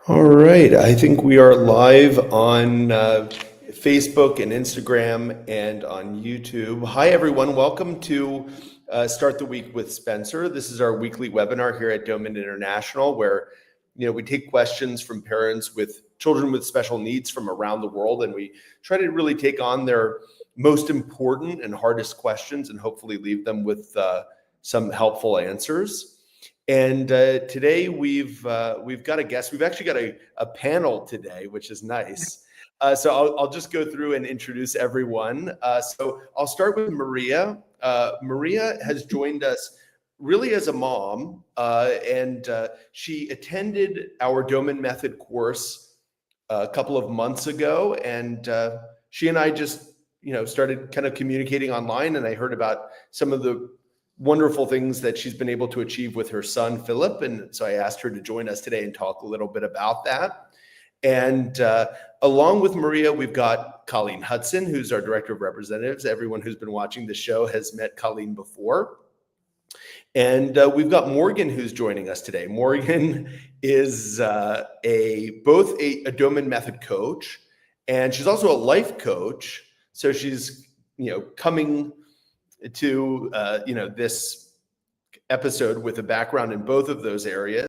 All right, I think we are live on Facebook and Instagram and on YouTube. Hi, everyone. Welcome to Start the Week with Spencer. This is our weekly webinar here at Doman International, where we take questions from parents with children with special needs from around the world, and we try to really take on their most important and hardest questions and hopefully leave them with some helpful answers. And today we've got a guest. We've actually got a panel today, which is nice. So I'll just go through and introduce everyone. So I'll start with Maria. Maria has joined us really as a mom, and she attended our Doman Method course a couple of months ago, and she and I just started kind of communicating online, and I heard about some of the wonderful things that she's been able to achieve with her son, Philip. And so I asked her to join us today and talk a little bit about that. And along with Maria, we've got Colleen Hudson, who's our Director of Representatives. Everyone who's been watching the show has met Colleen before. And we've got Morgan, who's joining us today. Morgan is both a Doman Method coach, and she's also a life coach. So she's coming to this episode with a background in both of those areas.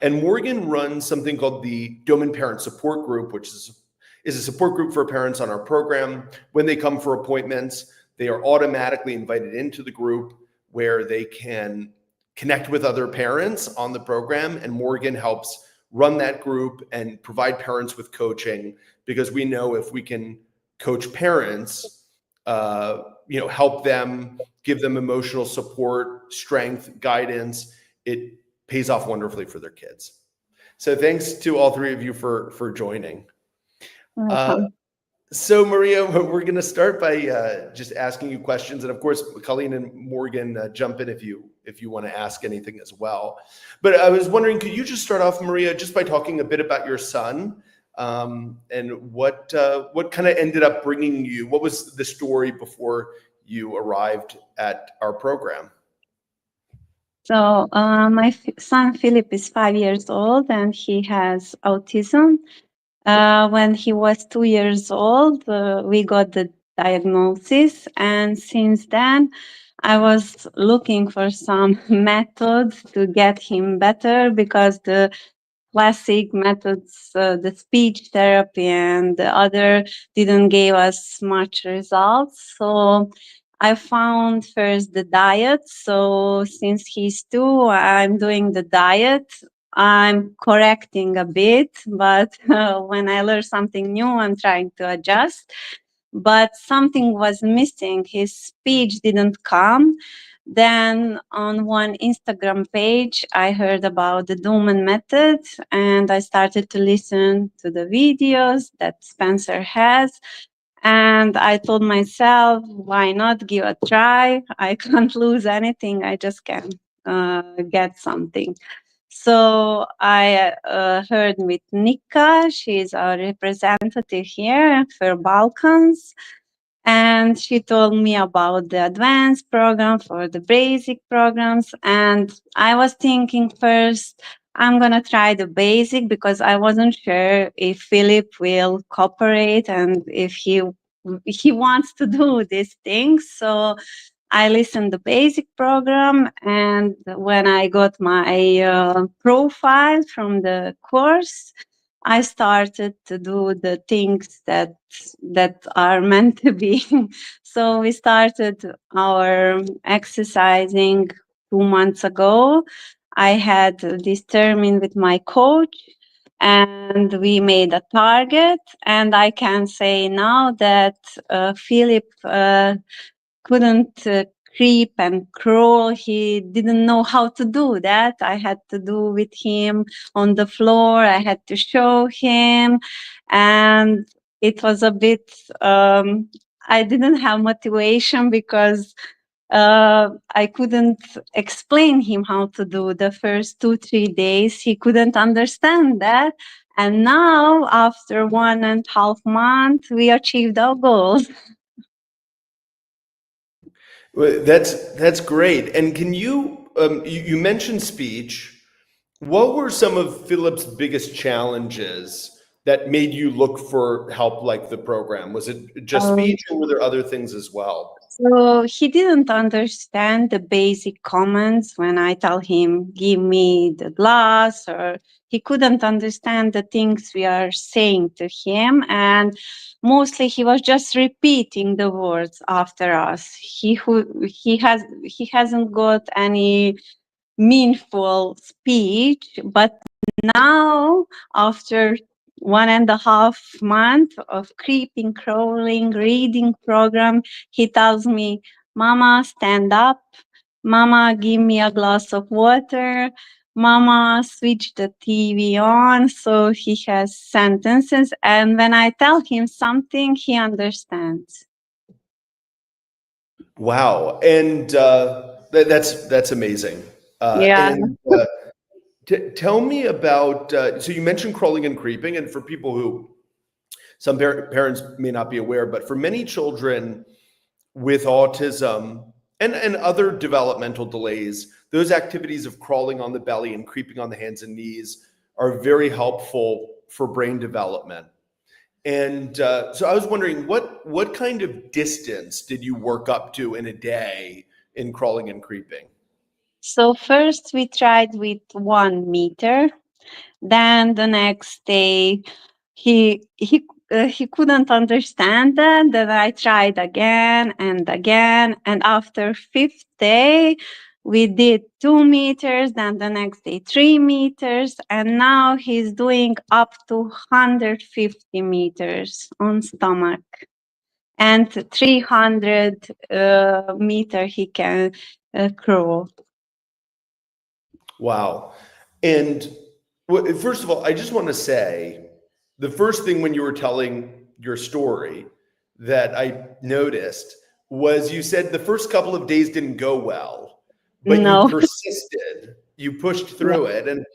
And Morgan runs something called the Doman Parent Support Group, which is a support group for parents on our program. When they come for appointments, they are automatically invited into the group where they can connect with other parents on the program. And Morgan helps run that group and provide parents with coaching, because we know if we can coach parents, help them, give them emotional support, strength, guidance, it pays off wonderfully for their kids. So thanks to all three of you for joining. So Maria, we're going to start by just asking you questions, and of course, Colleen and Morgan, jump in if you want to ask anything as well. But I was wondering, could you just start off, Maria, just by talking a bit about your son? And what kind of ended up bringing you? What was the story before you arrived at our program? So my son Philip is 5 years old, and he has autism. When he was 2 years old, we got the diagnosis, and since then, I was looking for some methods to get him better, because the classic methods, the speech therapy and the other, didn't give us much results. So I found first the diet. So since he's 2, I'm doing the diet. I'm correcting a bit, but when I learn something new, I'm trying to adjust. But something was missing. His speech didn't come. Then on one Instagram page, I heard about the Doman Method, and I started to listen to the videos that Spencer has. And I told myself, why not give a try? I can't lose anything. I just can get something. So I heard with Nika. She's our representative here for Balkans. And she told me about the advanced program for the basic programs. And I was thinking first, I'm going to try the basic, because I wasn't sure if Philip will cooperate and if he wants to do these things. So I listened the basic program, and when I got my profile from the course, I started to do the things that are meant to be. So we started our exercising 2 months ago. I had determined with my coach, and we made a target. And I can say now that Philip couldn't creep and crawl. He didn't know how to do that. I had to do with him on the floor. I had to show him. And it was a bit, I didn't have motivation, because I couldn't explain him how to do the first 2-3 days. He couldn't understand that. And now, after 1.5 months, we achieved our goals. Well, that's great. And can you you mentioned speech, What were some of Philip's biggest challenges that made you look for help like the program? Was it just speech or were there other things as well? So he didn't understand the basic commands when I tell him, give me the glass, or he couldn't understand the things we are saying to him. And mostly he was just repeating the words after us. He hasn't got any meaningful speech, but now, after 1.5 months of creeping, crawling, reading program, he tells me, Mama, stand up. Mama, give me a glass of water. Mama, switch the TV on. So he has sentences. And when I tell him something, he understands. Wow, and that's amazing. Yeah. And tell me about. So you mentioned crawling and creeping, and for people who some parents may not be aware, but for many children with autism and other developmental delays, those activities of crawling on the belly and creeping on the hands and knees are very helpful for brain development. And so I was wondering, what kind of distance did you work up to in a day in crawling and creeping? So first we tried with 1 meter. Then the next day, he couldn't understand that. Then I tried again and again, and after fifth day, we did 2 meters. Then the next day, 3 meters, and now he's doing up to 150 meters on stomach, and 300 meter he can crawl. Wow. And first of all, I just want to say the first thing when you were telling your story that I noticed was you said the first couple of days didn't go well, but you No. persisted, you pushed Yeah. through it. And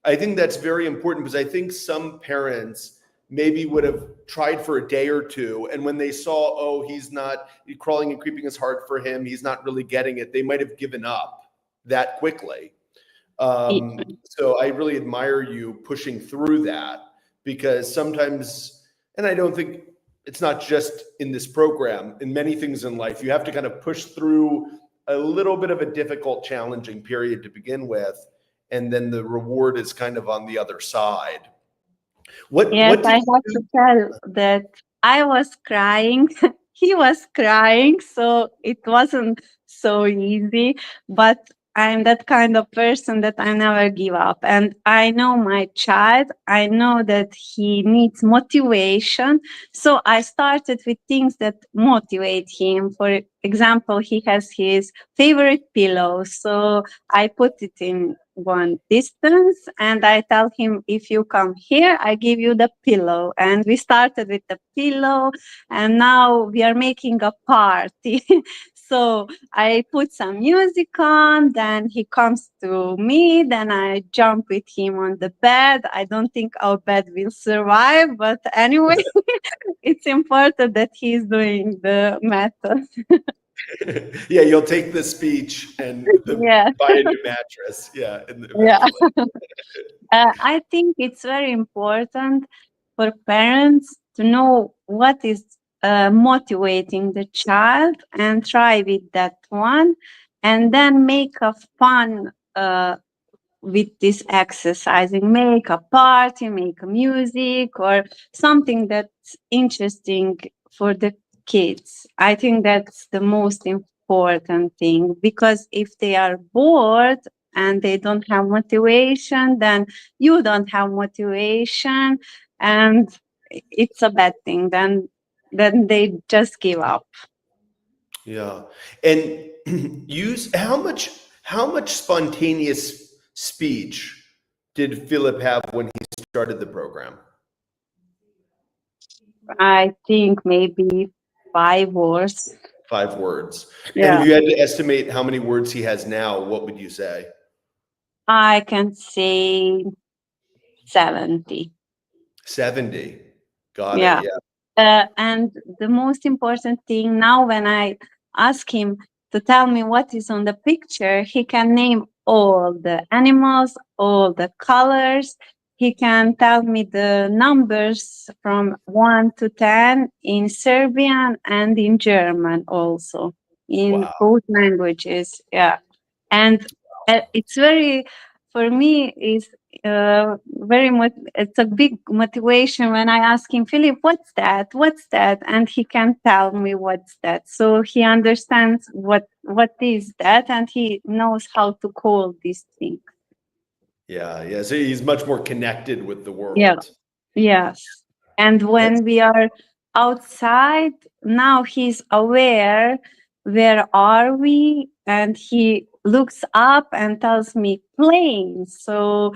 I think that's very important because I think some parents maybe would have tried for a day or two. And when they saw, oh, he's not crawling and creeping is hard for him, he's not really getting it, they might have given up that quickly. So I really admire you pushing through that because sometimes, and I don't think it's not just in this program, in many things in life, you have to kind of push through a little bit of a difficult, challenging period to begin with, and then the reward is kind of on the other side. Yes, What I did have to you tell that I was crying. He was crying, so it wasn't so easy. But I'm that kind of person that I never give up. And I know my child, I know that he needs motivation. So I started with things that motivate him. For example, he has his favorite pillow. So I put it in one distance and I tell him, if you come here, I give you the pillow. And we started with the pillow and now we are making a party. So I put some music on, then he comes to me, then I jump with him on the bed. I don't think our bed will survive, but anyway, it's important that he's doing the method. yeah, you'll take the speech and Yeah. buy a new mattress. Yeah, Yeah. eventually. I think it's very important for parents to know what is motivating the child and try with that one, and then make a fun with this exercising, make a party, make a music or something that's interesting for the kids. I think that's the most important thing, because if they are bored and they don't have motivation, then you don't have motivation, and it's a bad thing. Then they just give up. Yeah. And use how much spontaneous speech did Philip have when he started the program? I think maybe 5 words. 5 words. And if Yeah. you had to estimate how many words he has now, what would you say? I can say 70. 70. Got it. Yeah. Yeah. And the most important thing now, when I ask him to tell me what is on the picture, he can name all the animals, all the colors. He can tell me the numbers from 1 to 10 in Serbian and in German also, in Wow. both languages. Yeah. And it's very, for me, is it's a big motivation when I ask him, Philip, what's that? What's that? And he can tell me what's that. So he understands what is that, and he knows how to call these things. Yeah. So he's much more connected with the Yeah. world. Yes. And when we are outside, now he's aware where are we, and he looks up and tells me plane. So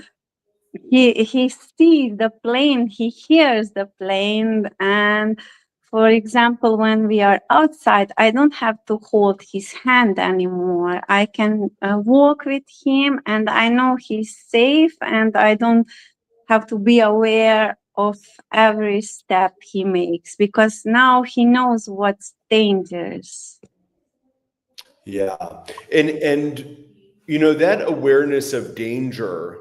he sees the plane, he hears the plane. And for example, when we are outside, I don't have to hold his hand anymore. I can walk with him, and I know he's safe, and I don't have to be aware of every step he makes, because now he knows what's dangerous. Yeah. And that awareness of danger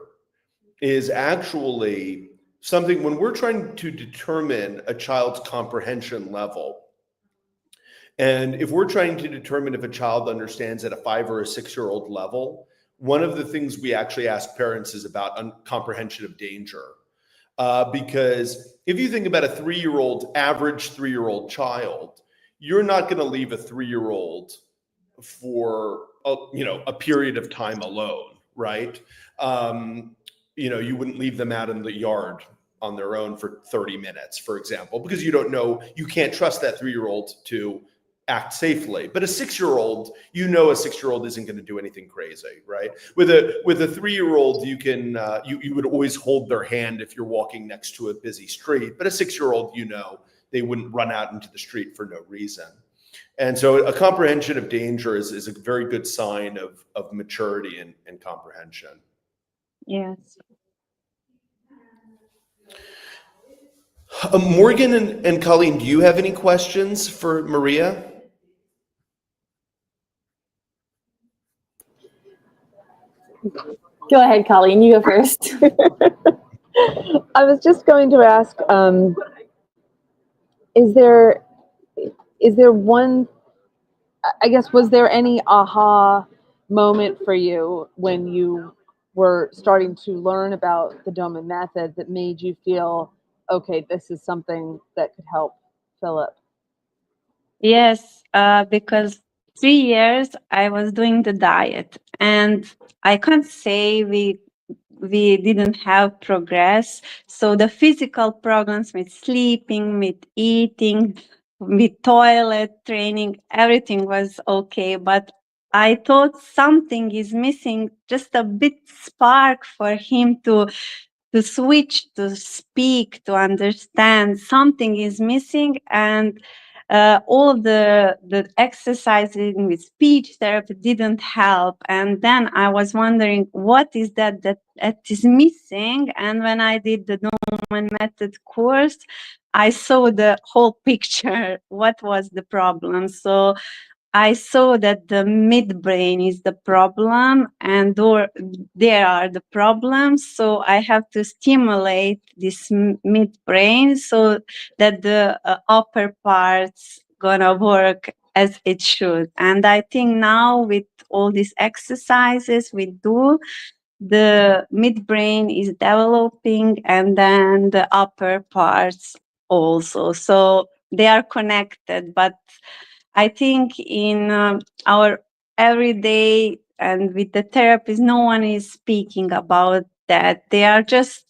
is actually something when we're trying to determine a child's comprehension level. And if we're trying to determine if a child understands at a 5 or a 6-year-old level, one of the things we actually ask parents is about comprehension of danger. Because if you think about a 3-year-old, average 3-year-old child, you're not going to leave a 3-year-old for a period of time alone, right? You wouldn't leave them out in the yard on their own for 30 minutes, for example, because you can't trust that 3-year-old to act safely. But a 6-year-old, a 6-year-old isn't going to do anything crazy, right? With a 3-year-old, you can you would always hold their hand if you're walking next to a busy street. But a 6-year-old, they wouldn't run out into the street for no reason. And so a comprehension of danger is a very good sign of maturity and comprehension. Yes. Morgan and Colleen, do you have any questions for Maria? Go ahead, Colleen. You go first. I was just going to ask, is there one, I guess, was there any aha moment for you when you were starting to learn about the Doman Method that made you feel, okay, this is something that could help Philip? Yes, because 3 years I was doing the diet, and I can't say we didn't have progress. So the physical programs with sleeping, with eating, with toilet training, everything was okay. But I thought something is missing, just a bit spark for him to switch, to speak, to understand. Something is missing. And all the exercising with speech therapy didn't help. And then I was wondering, what is that is missing? And when I did the Doman Method course, I saw the whole picture. What was the problem? So I saw that the midbrain is the problem, and there are the problems. So I have to stimulate this midbrain so that the upper parts gonna work as it should. And I think now with all these exercises we do, the midbrain is developing, and then the upper parts also. So they are connected, but I think in our everyday and with the therapist, no one is speaking about that. They are just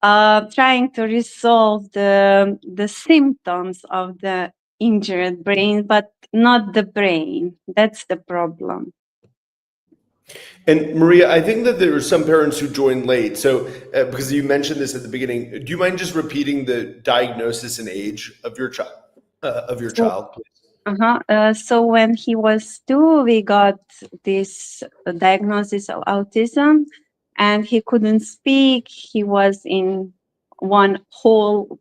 trying to resolve the symptoms of the injured brain, but not the brain. That's the problem. And Maria, I think that there are some parents who joined late. So, because you mentioned this at the beginning, do you mind just repeating the diagnosis and age of your child? So when he was 2, we got this diagnosis of autism, and he couldn't speak. He was in one whole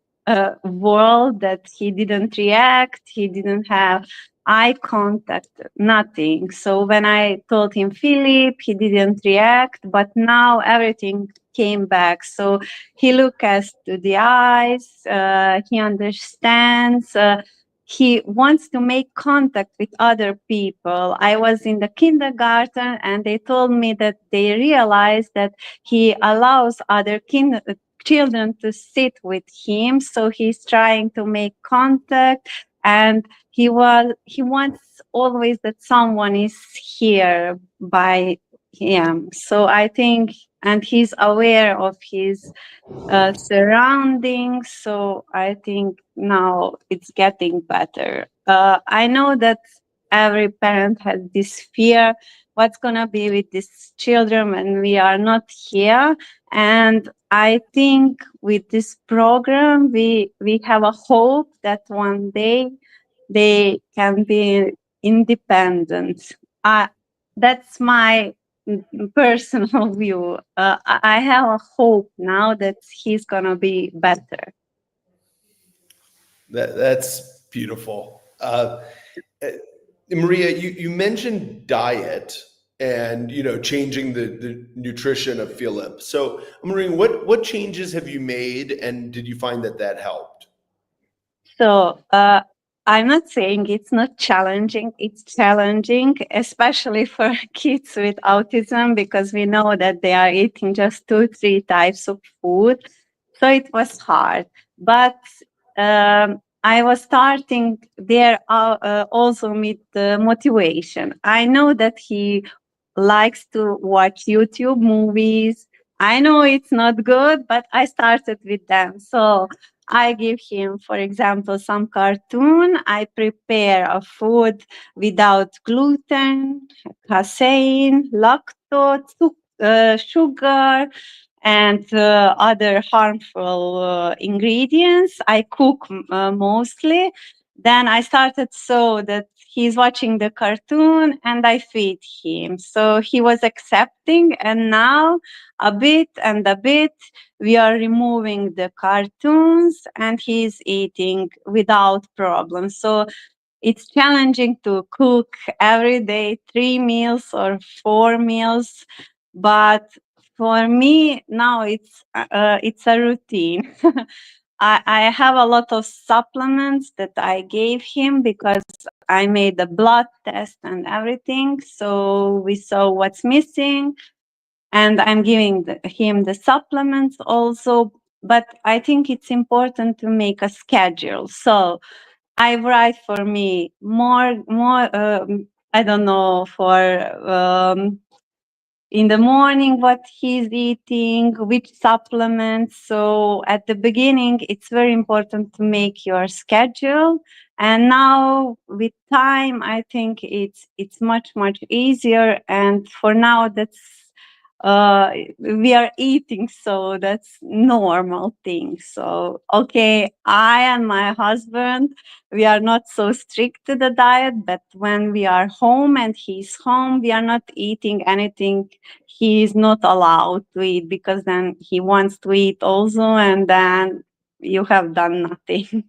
world that he didn't react. He didn't have eye contact, nothing. So when I told him Philip, he didn't react, but now everything came back. So he looked us to the eyes, he understands, he wants to make contact with other people. I was in the kindergarten and they told me that they realized that he allows other children to sit with him. So he's trying to make contact, and he wants always that someone is here by him. So I think, and he's aware of his surroundings. So I think now it's getting better. I know that every parent has this fear, what's going to be with these children when we are not here. And I think with this program, we have a hope that one day they can be independent. That's my personal view. I have a hope now that he's gonna be better. That's beautiful. Maria, you mentioned diet and changing the nutrition of Philip. So I'm wondering what changes have you made, and did you find that helped? So I'm not saying it's not challenging. It's challenging, especially for kids with autism, because we know that they are eating just 2-3 types of food. So it was hard. But I was starting there also with the motivation. I know that he likes to watch YouTube movies. I know it's not good, but I started with them. So I give him, for example, some cartoon. I prepare a food without gluten, casein, lactose, sugar, and other harmful ingredients. I cook mostly. Then I started so that he's watching the cartoon and I feed him. So he was accepting, and now a bit and a bit we are removing the cartoons and he's eating without problem. So it's challenging to cook every day 3 meals or 4 meals, but for me now it's a routine. I have a lot of supplements that I gave him because I made a blood test and everything. So we saw what's missing, and I'm giving him the supplements also. But I think it's important to make a schedule. So I write for me more. I don't know, for in the morning what he's eating, which supplements. So at the beginning, it's very important to make your schedule. And now with time, I think it's much easier. And for now, that's we are eating, so that's normal thing. So okay, I and my husband, we are not so strict to the diet, but when we are home and he's home, we are not eating anything he is not allowed to eat, because then he wants to eat also, and then you have done nothing.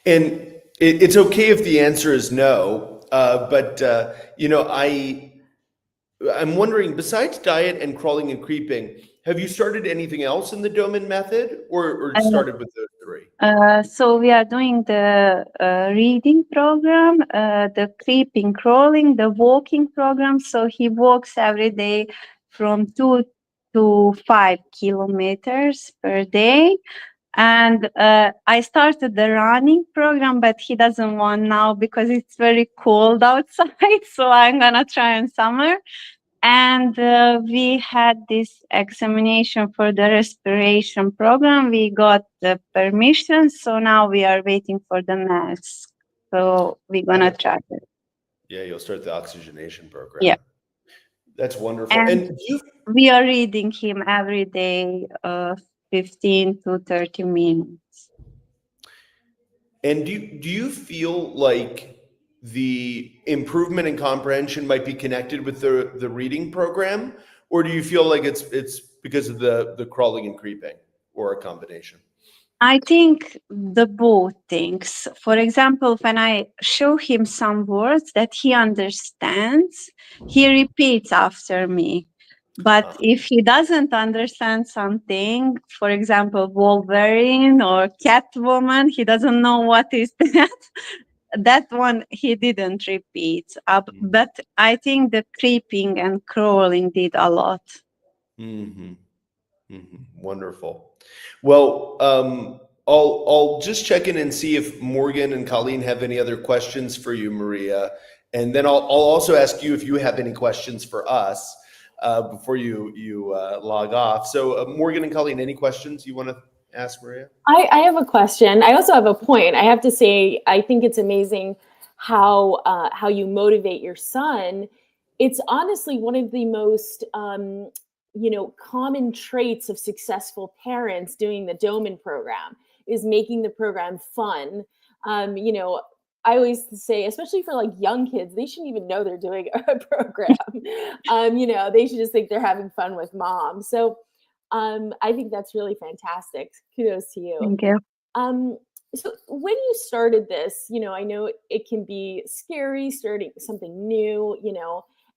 And it's okay if the answer is no, but I'm wondering, besides diet and crawling and creeping, have you started anything else in the Doman method, or started with those three? So we are doing the reading program, the creeping, crawling, the walking program. So he walks every day from 2 to 5 kilometers per day. And I started the running program, but he doesn't want now because it's very cold outside. So I'm gonna try in summer. And we had this examination for the respiration program. We got the permission, so now we are waiting for the mask. So we're gonna try it. Yeah, you'll start the oxygenation program. Yeah. That's wonderful. And we are reading him every day, 15 to 30 minutes. And do you feel like the improvement in comprehension might be connected with the reading program, or do you feel like it's because of the crawling and creeping, or a combination? I think the both things. For example, when I show him some words that he understands, he repeats after me. But Uh, if he doesn't understand something, for example, Wolverine or Catwoman, he doesn't know what is that. That one he didn't repeat. But I think the creeping and crawling did a lot. mm-hmm. Wonderful. Well, I'll just check in and see if Morgan and Colleen have any other questions for you, Maria, and then I'll also ask you if you have any questions for us before you log off. So, Morgan and Colleen, any questions you want to ask Maria? I have a question. I also have a point. I have to say, I think it's amazing how you motivate your son. It's honestly one of the most common traits of successful parents doing the Doman program is making the program fun. I always say, especially for like young kids, they shouldn't even know they're doing a program. They should just think they're having fun with mom. So I think that's really fantastic. Kudos to you. Thank you. Um, so when you started this, I know it can be scary starting something new,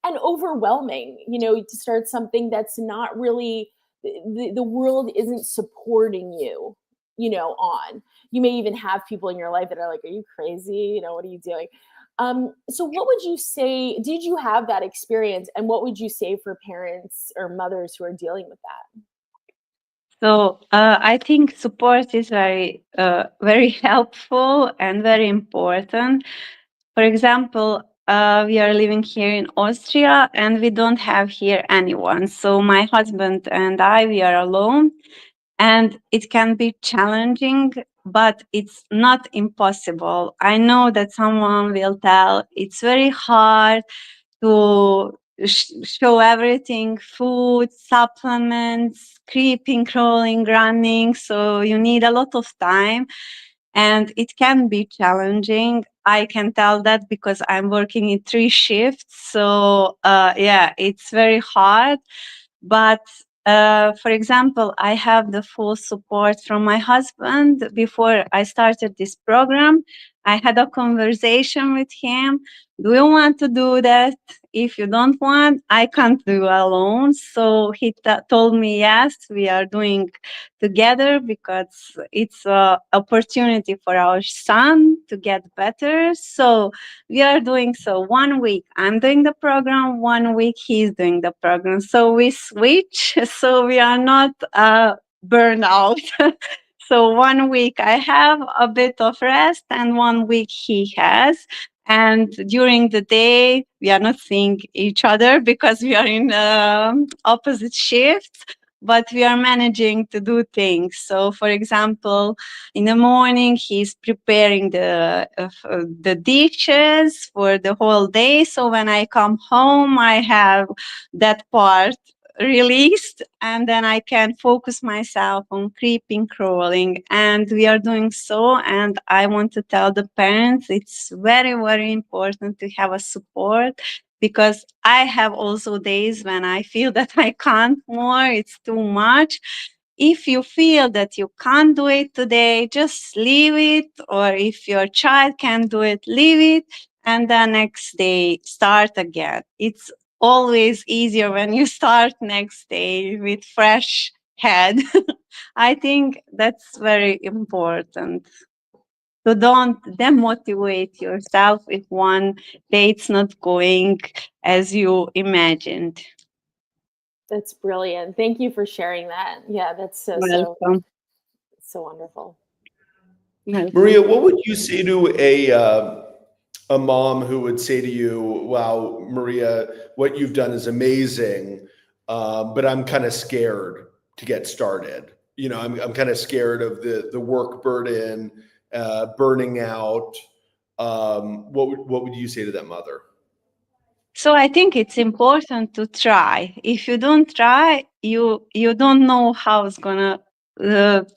and overwhelming, to start something that's not really the world isn't supporting you, on. You may even have people in your life that are like, "Are you crazy? What are you doing?" So what would you say? Did you have that experience, and what would you say for parents or mothers who are dealing with that? So I think support is very helpful and very important. For example, we are living here in Austria and we don't have here anyone. So my husband and I, we are alone, and it can be challenging, but it's not impossible. I know that someone will tell it's very hard to show everything: food, supplements, creeping, crawling, running. So you need a lot of time and it can be challenging. I can tell that because I'm working in 3 shifts. So yeah, it's very hard. But for example, I have the full support from my husband. Before I started this program, I had a conversation with him. Do you want to do that? If you don't want, I can't do alone. So he told me, yes, we are doing together because it's an opportunity for our son to get better. So we are doing so 1 week. I'm doing the program, 1 week he's doing the program. So we switch. So we are not burned out. So 1 week I have a bit of rest and 1 week he has. And during the day, we are not seeing each other because we are in opposite shifts, but we are managing to do things. So, for example, in the morning, he's preparing the dishes for the whole day. So when I come home, I have that part released and then I can focus myself on creeping, crawling, and we are doing so. And I want to tell the parents it's very, very important to have a support, because I have also days when I feel that I can't more, it's too much. If you feel that you can't do it today, just leave it. Or if your child can do it, leave it. And the next day, start again. It's always easier when you start next day with fresh head. I think that's very important. So don't demotivate yourself if one day it's not going as you imagined. That's brilliant. Thank you for sharing that. Yeah, that's Welcome. so wonderful. Welcome. Maria, what would you say to a mom who would say to you, "Wow, Maria, what you've done is amazing, but I'm kind of scared to get started. I'm kind of scared of the work burden, burning out." What would you say to that mother? So I think it's important to try. If you don't try, you don't know how it's gonna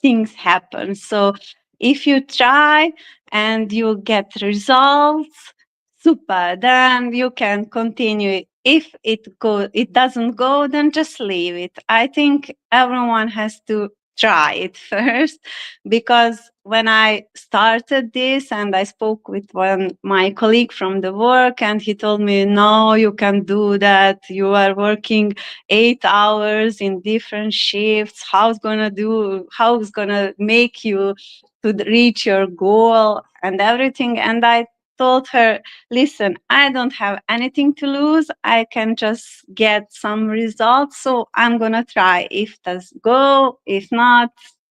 things happen. So if you try and you get results, super, then you can continue. If it doesn't go, then just leave it. I think everyone has to try it first, because when I started this and I spoke with my colleague from the work, and he told me, no, you can't do that. You are working 8 hours in different shifts. How's gonna make you to reach your goal and everything? And I told her, listen, I don't have anything to lose. I can just get some results. So I'm going to try. If does go, if not,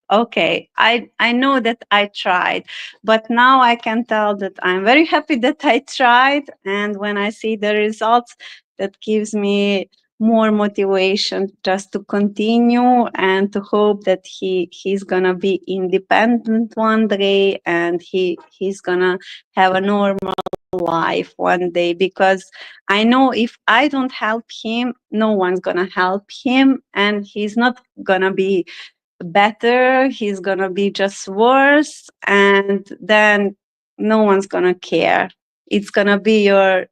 okay. I know that I tried, but now I can tell that I'm very happy that I tried. And when I see the results, that gives me more motivation just to continue and to hope that he's gonna be independent one day, and he's gonna have a normal life one day, because I know if I don't help him, no one's gonna help him, and he's not gonna be better, he's gonna be just worse, and then no one's gonna care. It's gonna be your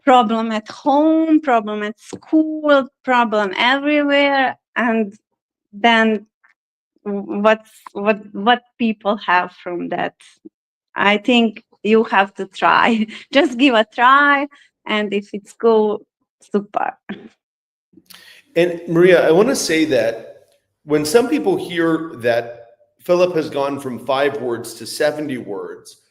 problem at home, problem at school, problem everywhere, and then what people have from that? I think you have to try. Just give a try, and if it's go, super. And Maria, I want to say that when some people hear that Philip has gone from 5 words to 70 words,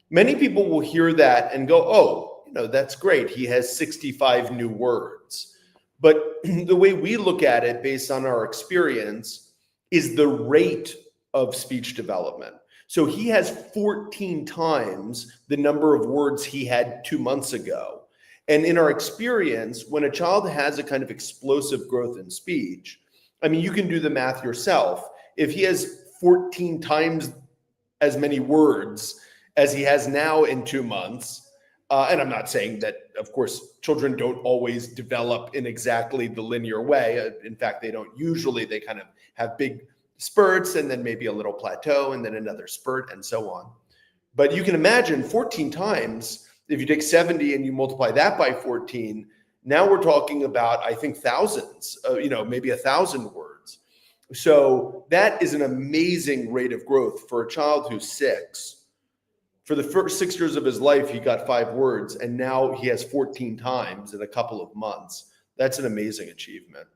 many people will hear that and go, oh, that's great. He has 65 new words. But the way we look at it based on our experience is the rate of speech development. So he has 14 times the number of words he had 2 months ago. And in our experience, when a child has a kind of explosive growth in speech, I mean, you can do the math yourself. If he has 14 times as many words as he has now in 2 months, and I'm not saying that, of course, children don't always develop in exactly the linear way. In fact, they don't usually. They kind of have big spurts and then maybe a little plateau and then another spurt and so on. But you can imagine 14 times, if you take 70 and you multiply that by 14, now we're talking about, I think, thousands, maybe 1,000 words. So that is an amazing rate of growth for a child who's 6. For the first 6 years of his life, he got 5 words, and now he has 14 times in a couple of months. That's an amazing achievement.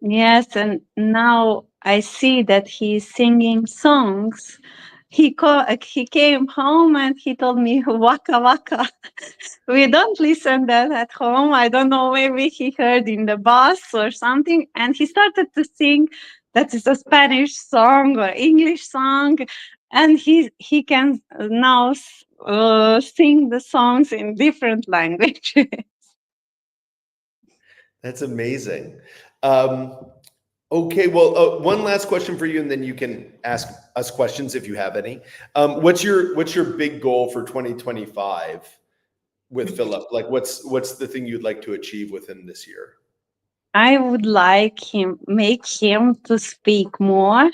Yes, and now I see that he's singing songs. He came home and he told me waka waka. We don't listen that at home. I don't know, maybe he heard in the bus or something, and he started to sing that is a Spanish song or English song, and he can now sing the songs in different languages. That's amazing. Okay, well, one last question for you, and then you can ask us questions if you have any. What's your big goal for 2025 with Philip? Like, what's the thing you'd like to achieve with him this year? I would make him to speak more.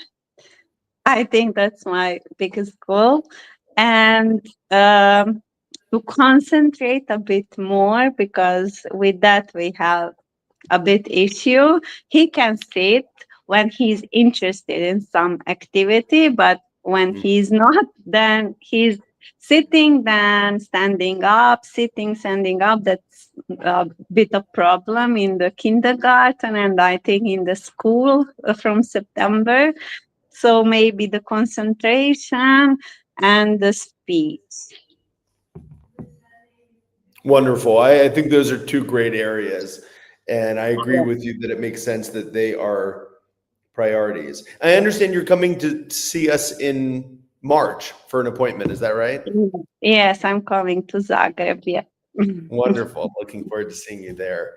I think that's my biggest goal, and to concentrate a bit more, because with that we have a bit issue. He can sit when he's interested in some activity, but when he's not, then he's sitting, then standing up, sitting, standing up. That's a bit of problem in the kindergarten, and I think in the school from September. So maybe the concentration and the speech. Wonderful. I think those are 2 great areas. And I agree with you that it makes sense that they are priorities. I understand you're coming to see us in March for an appointment. Is that right? Yes, I'm coming to Zagreb. Yeah. Wonderful. Looking forward to seeing you there.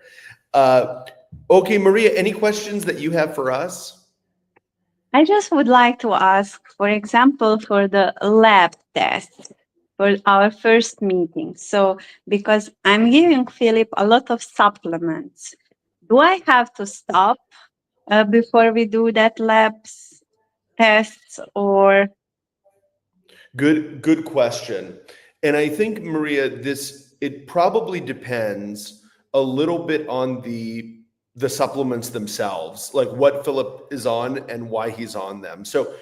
Okay, Maria, any questions that you have for us? I just would like to ask, for example, for the lab test for our first meeting. So, because I'm giving Philip a lot of supplements, do I have to stop before we do that labs tests, or? Good question. And I think, Maria, it probably depends a little bit on the the supplements themselves, like what Philip is on and why he's on them. So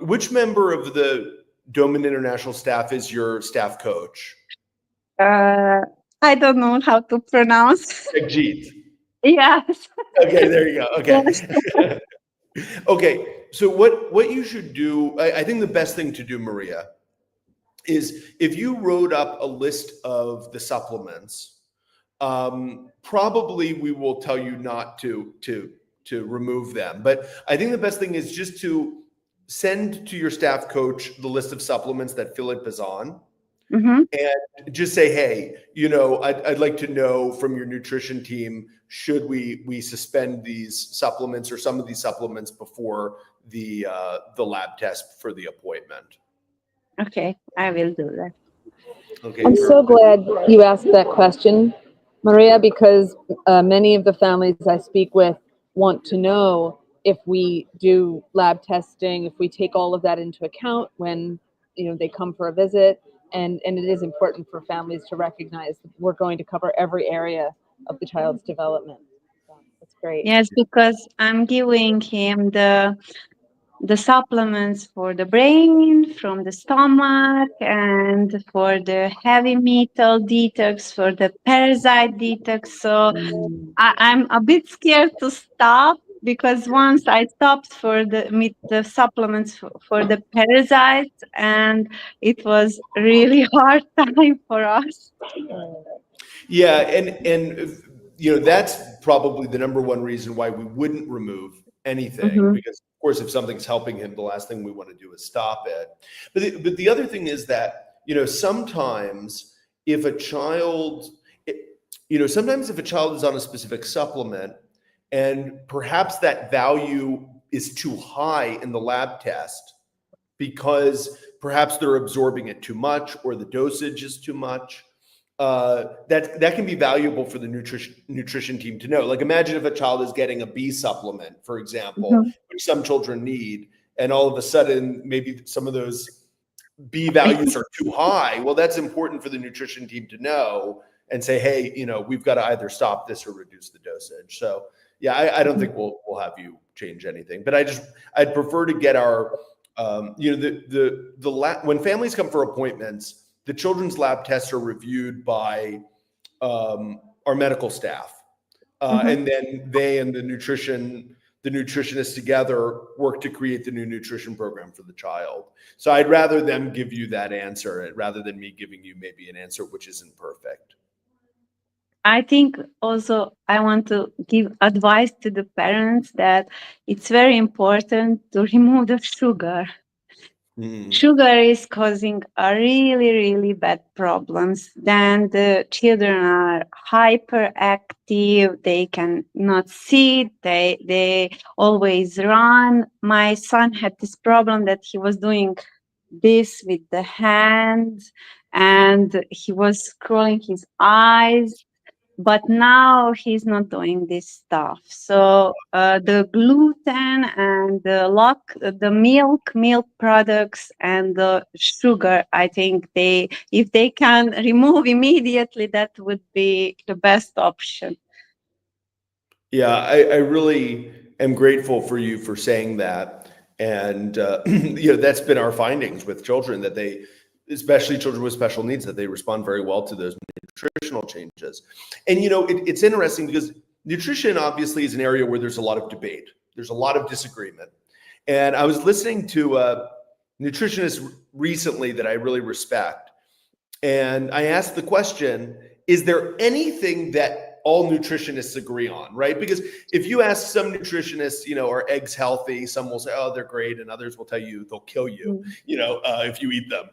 which member of the Doman International staff is your staff coach? I don't know how to pronounce. Jagjit. Yes. Okay, there you go. Yes. Okay. Okay, so what you should do, I think the best thing to do, Maria, is if you wrote up a list of the supplements, probably we will tell you not to remove them. But I think the best thing is just to send to your staff coach the list of supplements that Philip is on, Mm-hmm. and just say, hey, you know, I'd like to know from your nutrition team, should we suspend these supplements or some of these supplements before the lab test for the appointment? Okay, I will do that. Okay, I'm so glad you asked that question, Maria, because many of the families I speak with want to know if we do lab testing, if we take all of that into account when they come for a visit, and it is important for families to recognize that we're going to cover every area of the child's development. So that's great. Yes, because I'm giving him the supplements for the brain, from the stomach, and for the heavy metal detox, for the parasite detox. So I'm a bit scared to stop, because once I stopped for the supplements for the parasites, and it was really hard time for us. Yeah, and you know, that's probably the number one reason why we wouldn't remove anything, Mm-hmm. because of course if something's helping him, the last thing we want to do is stop it. But the other thing is that, you know, sometimes if a child sometimes if a child is on a specific supplement and perhaps that value is too high in the lab test because perhaps they're absorbing it too much or the dosage is too much, that can be valuable for the nutrition team to know. Like, imagine if a child is getting a B supplement, for example, Mm-hmm. which some children need, and all of a sudden maybe some of those B values are too high. Well, that's important for the nutrition team to know and say, hey, you know, we've got to either stop this or reduce the dosage. So yeah, I don't think we'll have you change anything, but I'd prefer to get our when families come for appointments, the children's lab tests are reviewed by our medical staff, and then they and the nutritionists together work to create the new nutrition program for the child. So I'd rather them give you that answer rather than me giving you maybe an answer which isn't perfect. I think also I want to give advice to the parents that it's very important to remove the sugar. Sugar is causing a really, really bad problems. Then the children are hyperactive. They cannot sit. They always run. My son had this problem that he was doing this with the hands, and he was scrolling his eyes, but now he's not doing this stuff. So the gluten and the milk products and the sugar, I think if they can remove immediately, that would be the best option. Yeah, I really am grateful for you for saying that. And, that's been our findings with children, that they, especially children with special needs, that they respond very well to those nutritional changes. And, it's interesting because nutrition obviously is an area where there's a lot of debate. There's a lot of disagreement. And I was listening to a nutritionist recently that I really respect. And I asked the question, is there anything that all nutritionists agree on, right? Because if you ask some nutritionists, are eggs healthy? Some will say, oh, they're great. And others will tell you they'll kill you, if you eat them.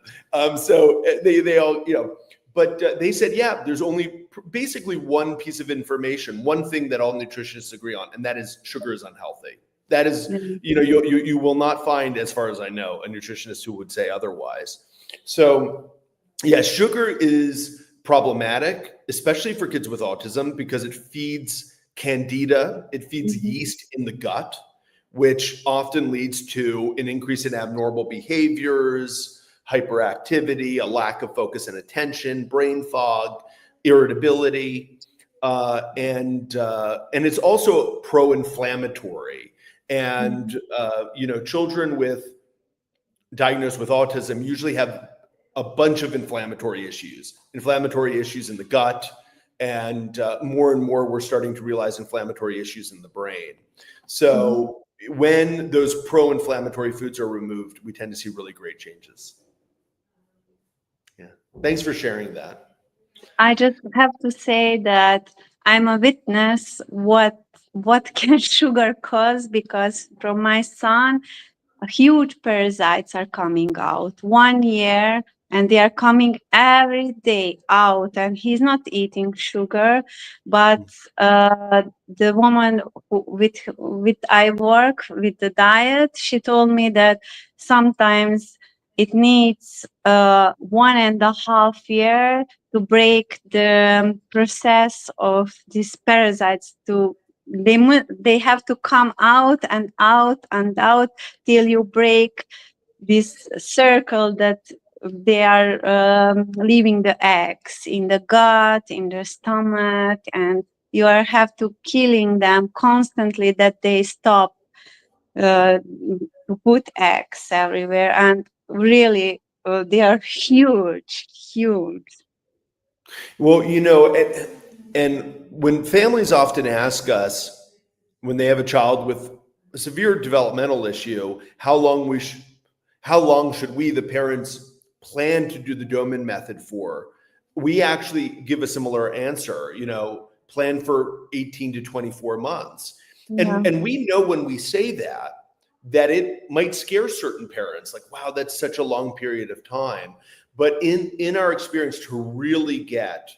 So they all, but they said, yeah, there's only basically one piece of information, one thing that all nutritionists agree on, and that is sugar is unhealthy. That is, you will not find, as far as I know, a nutritionist who would say otherwise. So yeah, sugar is problematic, especially for kids with autism, because it feeds candida, it feeds yeast in the gut, which often leads to an increase in abnormal behaviors, hyperactivity, a lack of focus and attention, brain fog, irritability. and it's also pro-inflammatory. And children diagnosed with autism usually have a bunch of inflammatory issues in the gut, and more we're starting to realize inflammatory issues in the brain. So when those pro-inflammatory foods are removed, we tend to see really great changes. Yeah, thanks for sharing that. I just have to say that I'm a witness what can sugar cause, because from my son, huge parasites are coming out 1 year, and they are coming every day out, and he's not eating sugar. But the woman with I work with the diet, she told me that sometimes it needs 1.5 years to break the process of these parasites. They have to come out and out and out till you break this circle that they are leaving the eggs in the gut, in the stomach, and have to killing them constantly that they stop to put eggs everywhere. And really, they are huge. Well, and when families often ask us, when they have a child with a severe developmental issue, how long should we, the parents, plan to do the Doman method for? We actually give a similar answer, plan for 18 to 24 months. Yeah. And we know when we say that it might scare certain parents, like, wow, that's such a long period of time. But in our experience, to really get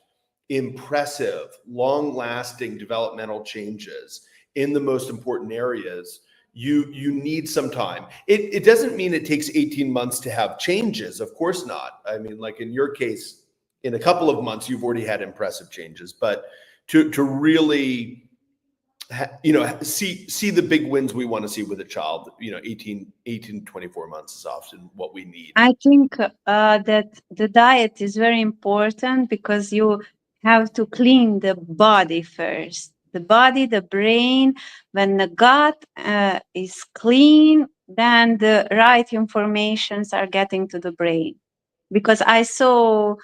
impressive, long-lasting developmental changes in the most important areas, you need some time. It doesn't mean it takes 18 months to have changes. Of course not. I mean, like in your case, in a couple of months, you've already had impressive changes. But to really see the big wins we want to see with a child, 18 to 24 months is often what we need. I think that the diet is very important, because you have to clean the body first. The body, the brain. When the gut is clean, then the right informations are getting to the brain. Because I saw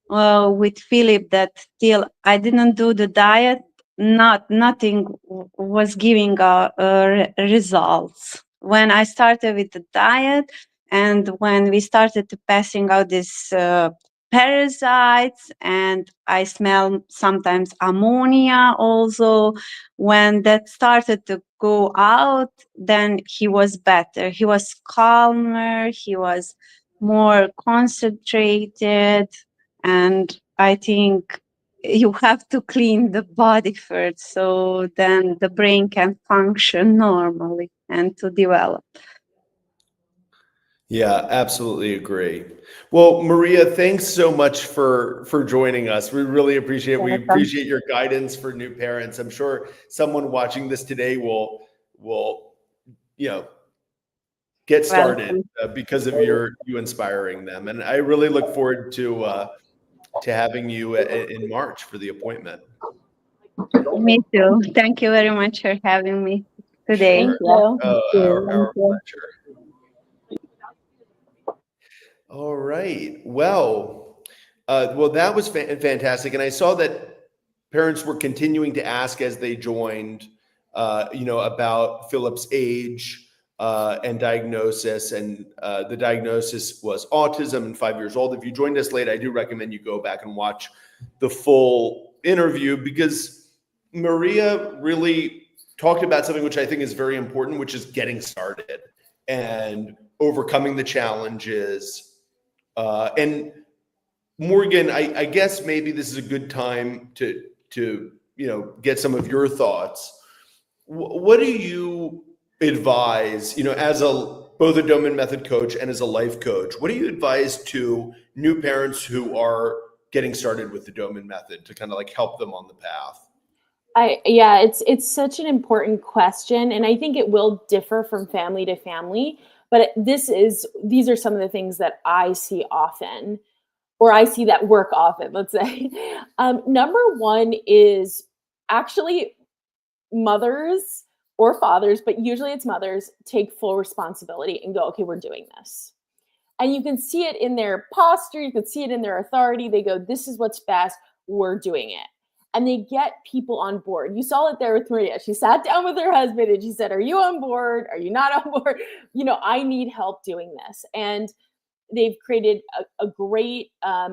with Philip that till I didn't do the diet, nothing was giving results. When I started with the diet, and when we started to passing out these parasites, and I smell sometimes ammonia also, when that started to go out, then he was better. He was calmer. He was more concentrated. And I think you have to clean the body first, so then the brain can function normally and to develop. Yeah, absolutely agree. Well, Maria, thanks so much for joining us. We really appreciate it. We appreciate your guidance for new parents. I'm sure someone watching this today will get started because of you inspiring them. And I really look forward to having you in March for the appointment. Me too. Thank you very much for having me today. Thank you. Our pleasure. All right. Well, that was fantastic. And I saw that parents were continuing to ask as they joined, about Philip's age and diagnosis. And the diagnosis was autism and 5 years old. If you joined us late, I do recommend you go back and watch the full interview, because Maria really talked about something which I think is very important, which is getting started and overcoming the challenges. And Morgan, I guess maybe this is a good time to get some of your thoughts. What do you advise, as both a Doman Method coach and as a life coach? What do you advise to new parents who are getting started with the Doman Method to kind of like help them on the path? It's such an important question, and I think it will differ from family to family. But these are some of the things that I see often, or I see that work often, let's say. Number one is actually mothers or fathers, but usually it's mothers, take full responsibility and go, okay, we're doing this. And you can see it in their posture, you can see it in their authority. They go, this is what's best, we're doing it. And they get people on board. You saw it there with Maria. She sat down with her husband and she said, are you on board? Are you not on board? I need help doing this. And they've created a great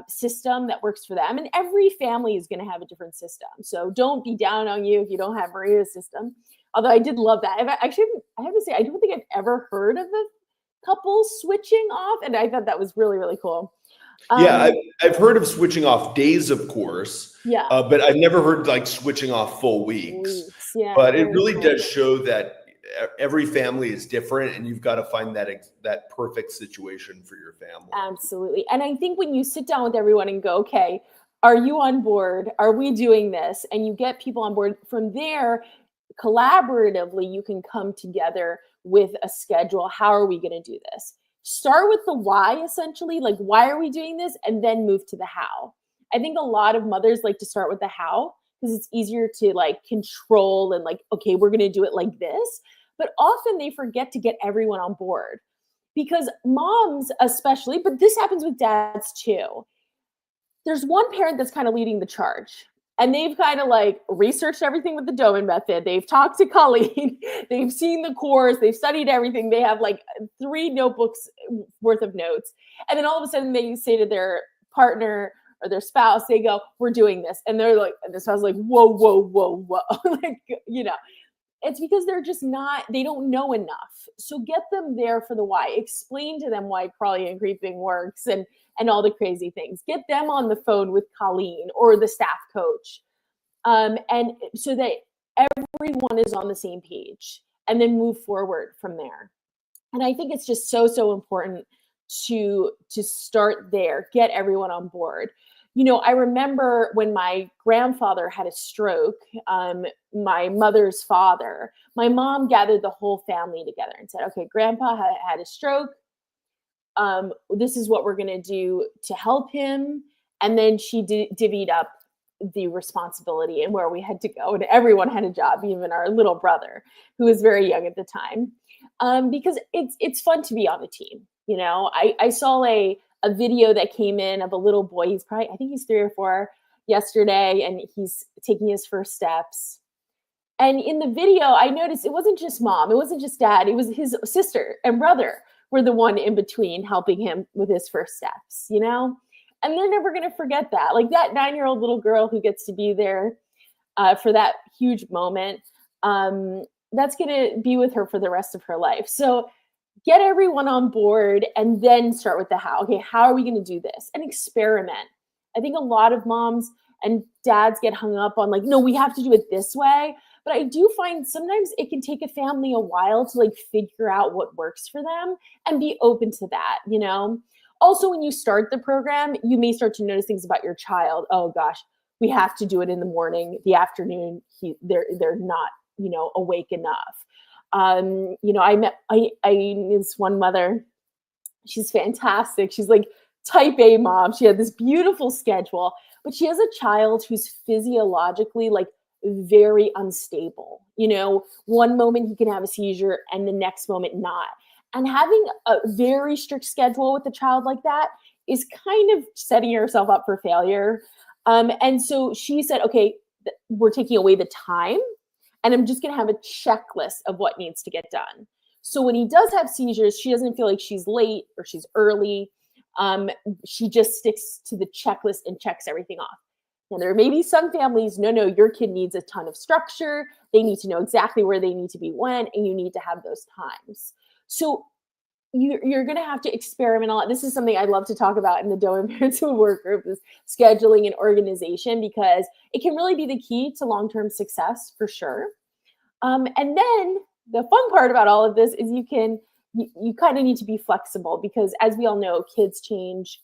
system that works for them. And every family is going to have a different system. So don't be down on you if you don't have Maria's system. Although I did love that. I have to say, I don't think I've ever heard of a couple switching off. And I thought that was really, really cool. Yeah, I've heard of switching off days, of course. Yeah. But I've never heard like switching off full weeks. Yeah, but it very really cool. does show that every family is different, and you've got to find that perfect situation for your family. Absolutely. And I think when you sit down with everyone and go, okay, are you on board? Are we doing this? And you get people on board from there, collaboratively, you can come together with a schedule. How are we going to do this? Start with the why, essentially, like why are we doing this? And then move to the how. I think a lot of mothers like to start with the how because it's easier to like control and like, okay, we're going to do it like this. But often they forget to get everyone on board because moms especially, but this happens with dads too. There's one parent that's kind of leading the charge. And they've kind of like researched everything with the Doman Method. They've talked to Colleen. They've seen the course. They've studied everything. They have like 3 notebooks worth of notes. And then all of a sudden they say to their partner or their spouse, they go, we're doing this. And they're like, and the spouse is like, whoa, whoa, whoa, whoa. Like, it's because they're just not, they don't know enough. So get them there for the why. Explain to them why crawling and creeping works and all the crazy things. Get them on the phone with Colleen or the staff coach. And so that everyone is on the same page and then move forward from there. And I think it's just so, so important to start there, get everyone on board. I remember when my grandfather had a stroke, my mother's father, my mom gathered the whole family together and said, okay, grandpa had a stroke. This is what we're going to do to help him. And then she divvied up the responsibility and where we had to go. And everyone had a job, even our little brother, who was very young at the time, because it's fun to be on a team. I saw a video that came in of a little boy. I think he's 3 or 4 yesterday, and he's taking his first steps. And in the video, I noticed it wasn't just mom, it wasn't just dad, it was his sister and brother were the one in between helping him with his first steps, And they're never going to forget that. Like that 9-year-old little girl who gets to be there for that huge moment, that's going to be with her for the rest of her life. So get everyone on board and then start with the how. Okay, how are we going to do this? And experiment. I think a lot of moms and dads get hung up on like, no, we have to do it this way. But I do find sometimes it can take a family a while to like figure out what works for them and be open to that, Also, when you start the program, you may start to notice things about your child. Oh gosh, we have to do it in the morning, the afternoon. They're not, awake enough. I met this one mother. She's fantastic. She's like type A mom. She had this beautiful schedule, but she has a child who's physiologically like very unstable. One moment he can have a seizure and the next moment not. And having a very strict schedule with a child like that is kind of setting yourself up for failure. And so she said, okay, we're taking away the time and I'm just going to have a checklist of what needs to get done. So when he does have seizures, she doesn't feel like she's late or she's early. She just sticks to the checklist and checks everything off. Now, there may be some families, no, your kid needs a ton of structure. They need to know exactly where they need to be when, and you need to have those times. So you're going to have to experiment a lot. This is something I love to talk about in the Doman Parents Who Work group is scheduling and organization, because it can really be the key to long-term success for sure. And then the fun part about all of this is you kind of need to be flexible because as we all know, kids change.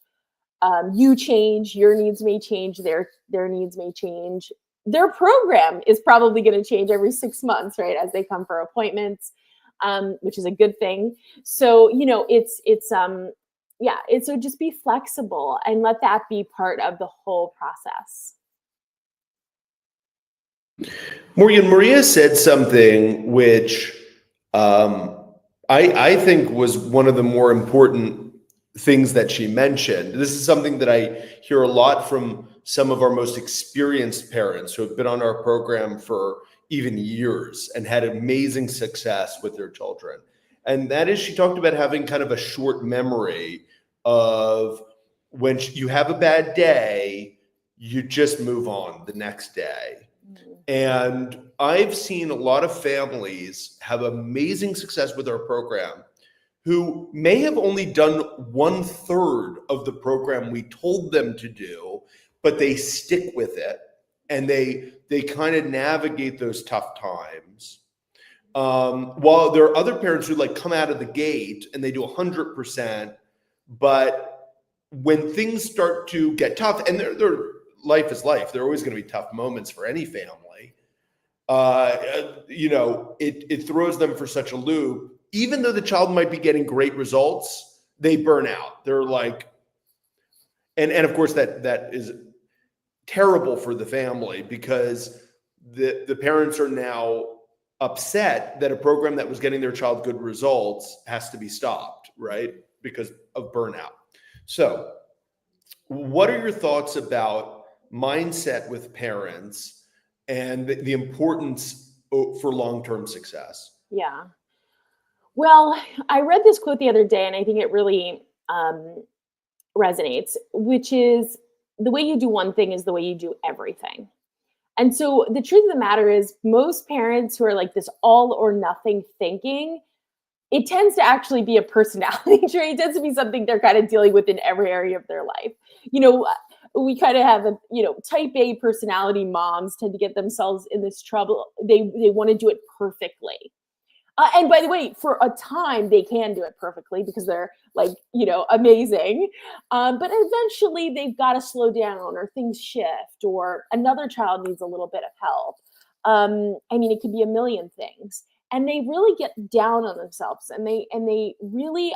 You change, your needs may change, their needs may change. Their program is probably going to change every 6 months, right? As they come for appointments, which is a good thing. So, so just be flexible and let that be part of the whole process. Morgan, Maria said something which I think was one of the more important things that she mentioned. This is something that I hear a lot from some of our most experienced parents who have been on our program for even years and had amazing success with their children. And that is, she talked about having kind of a short memory of when you have a bad day, you just move on the next day. And I've seen a lot of families have amazing success with our program who may have only done 1/3 of the program we told them to do, but they stick with it and they kind of navigate those tough times. While there are other parents who like come out of the gate and they do 100%, but when things start to get tough, and their life is life, there are always going to be tough moments for any family. It throws them for such a loop. Even though the child might be getting great results, they burn out. They're like, and of course that is terrible for the family because the parents are now upset that a program that was getting their child good results has to be stopped, right? Because of burnout. So, what are your thoughts about mindset with parents and the importance for long-term success? Yeah. Well, I read this quote the other day, and I think it really resonates, which is the way you do one thing is the way you do everything. And so the truth of the matter is, most parents who are like this all or nothing thinking, it tends to actually be a personality trait. It tends to be something they're kind of dealing with in every area of their life. We kind of have type A personality moms tend to get themselves in this trouble. They want to do it perfectly. And by the way, for a time, they can do it perfectly because they're amazing. But eventually they've got to slow down or things shift or another child needs a little bit of help. It could be a million things. And they really get down on themselves and they really,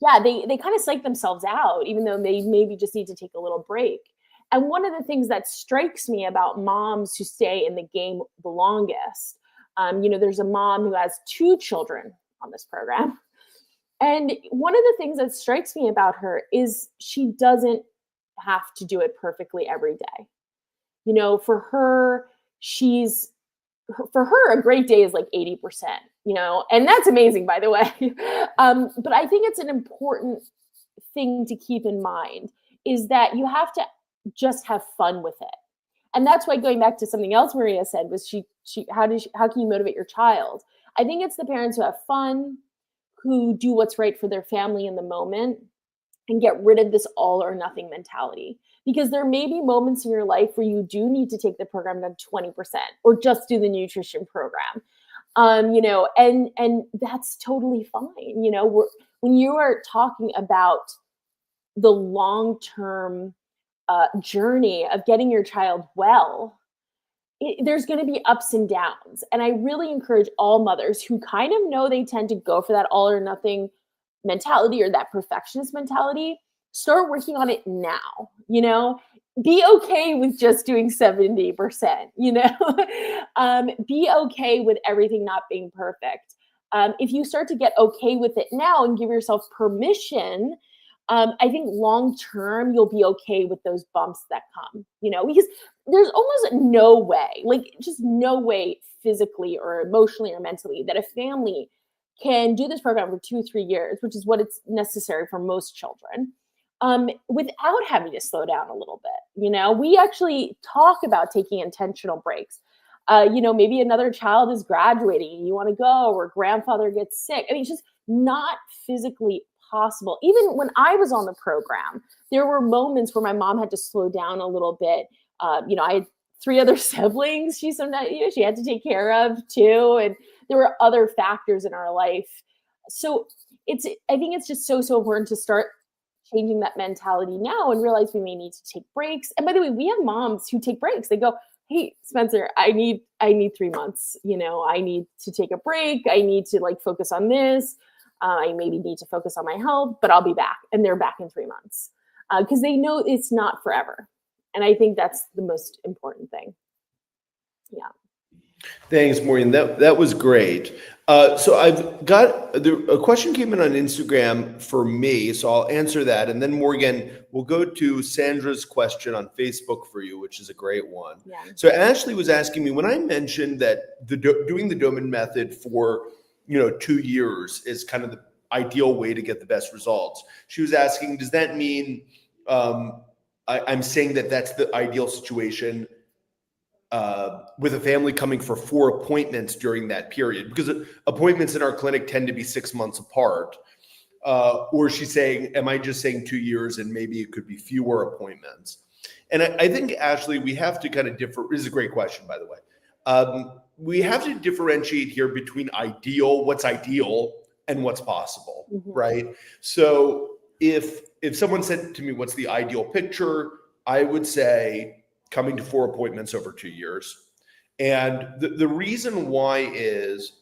they kind of psych themselves out, even though they maybe just need to take a little break. And one of the things that strikes me about moms who stay in the game the longest, there's a mom who has 2 children on this program. And one of the things that strikes me about her is she doesn't have to do it perfectly every day. For her, a great day is like 80%, and that's amazing, by the way. But I think it's an important thing to keep in mind is that you have to just have fun with it. And that's why, going back to something else Maria said, was how can you motivate your child? I think it's the parents who have fun, who do what's right for their family in the moment, and get rid of this all or nothing mentality. Because there may be moments in your life where you do need to take the program down 20% or just do the nutrition program. And that's totally fine. When you are talking about the long-term journey of getting your child well, there's going to be ups and downs. And I really encourage all mothers who kind of know they tend to go for that all or nothing mentality or that perfectionist mentality, start working on it now. Be okay with just doing 70%, be okay with everything not being perfect. If you start to get okay with it now and give yourself permission, I think long term you'll be okay with those bumps that come, because there's almost no way, just no way physically or emotionally or mentally that a family can do this program for 2-3 years, which is what it's necessary for most children, without having to slow down a little bit. We actually talk about taking intentional breaks. Maybe another child is graduating and you want to go, or grandfather gets sick. It's just not physically possible. Even when I was on the program, there were moments where my mom had to slow down a little bit. I had 3 other siblings she had to take care of too, and there were other factors in our life. So I think it's just so important to start changing that mentality now and realize we may need to take breaks. And by the way, we have moms who take breaks. They go, "Hey, Spencer, I need 3 months. I need to take a break. I need to focus on this. I maybe need to focus on my health, but I'll be back." And they're back in 3 months because they know it's not forever. And I think that's the most important thing. Yeah. Thanks, Maureen. That was great. So I've got a question came in on Instagram for me, so I'll answer that, and then Morgan, we'll go to Sandra's question on Facebook for you, which is a great one. Yeah. So Ashley was asking me when I mentioned that doing the Doman method for 2 years is kind of the ideal way to get the best results. She was asking, does that mean I'm saying that that's the ideal situation? With a family coming for 4 appointments during that period, because appointments in our clinic tend to be 6 months apart. Or she's saying, am I just saying 2 years and maybe it could be fewer appointments? And I think, Ashley, we have to kind of differ. This is a great question, by the way. We have to differentiate here between what's ideal and what's possible, right? So if someone said to me, what's the ideal picture? I would say coming to 4 appointments over 2 years. And the reason why is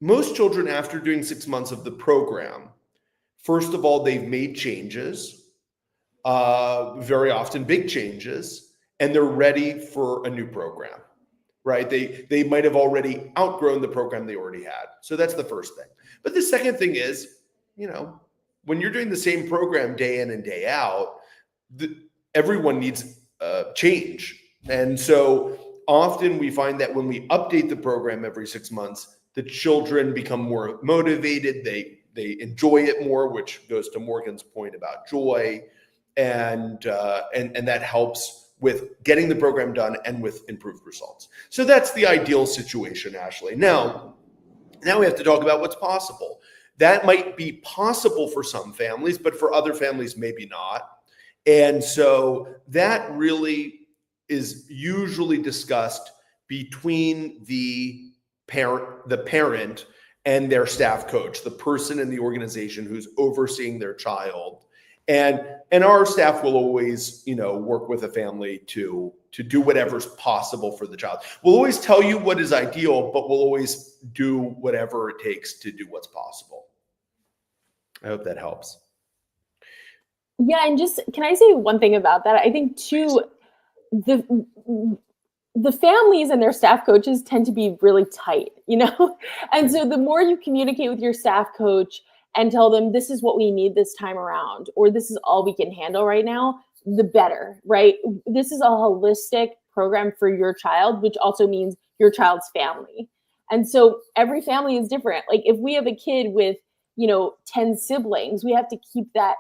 most children, after doing 6 months of the program, first of all, they've made changes, very often big changes, and they're ready for a new program, right? They might have already outgrown the program they already had. So that's the first thing. But the second thing is, when you're doing the same program day in and day out, everyone needs change. And so often we find that when we update the program every 6 months, the children become more motivated. They enjoy it more, which goes to Morgan's point about joy, and that helps with getting the program done and with improved results. So that's the ideal situation, Ashley. Now we have to talk about what's possible. That might be possible for some families, but for other families, maybe not. And so that really is usually discussed between the parent and their staff coach, the person in the organization who's overseeing their child. And our staff will always, work with a family to do whatever's possible for the child. We'll always tell you what is ideal, but we'll always do whatever it takes to do what's possible. I hope that helps. Yeah, and just can I say one thing about that? I think too, the families and their staff coaches tend to be really tight, and so the more you communicate with your staff coach and tell them this is what we need this time around, or this is all we can handle right now, the better, right? This is a holistic program for your child, which also means your child's family. And so every family is different. Like if we have a kid with 10 siblings, we have to keep that,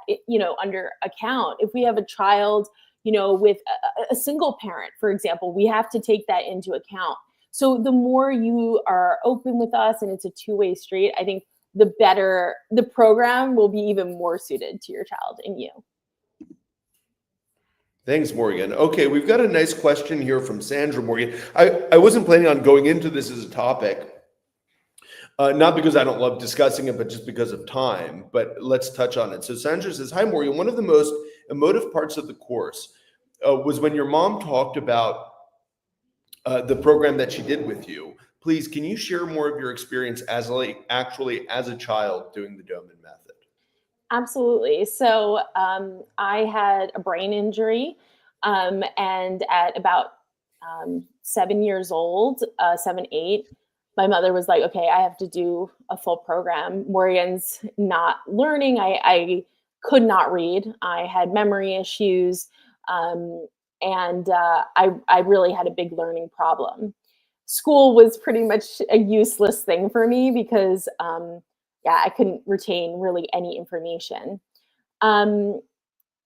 under account. If we have a child, with a single parent, for example, we have to take that into account. So the more you are open with us and it's a two-way street, I think the better the program will be, even more suited to your child and you. Thanks, Morgan. Okay, we've got a nice question here from Sandra. Morgan, I wasn't planning on going into this as a topic. Not because I don't love discussing it, but just because of time. But let's touch on it. So Sandra says, hi, Morgan. One of the most emotive parts of the course was when your mom talked about the program that she did with you. Please, can you share more of your experience as a child doing the Doman method? Absolutely. So I had a brain injury, and at about 7 years old, 7, 8, my mother was like, okay, I have to do a full program. Morgan's not learning. I could not read. I had memory issues. And I really had a big learning problem. School was pretty much a useless thing for me because, I couldn't retain really any information.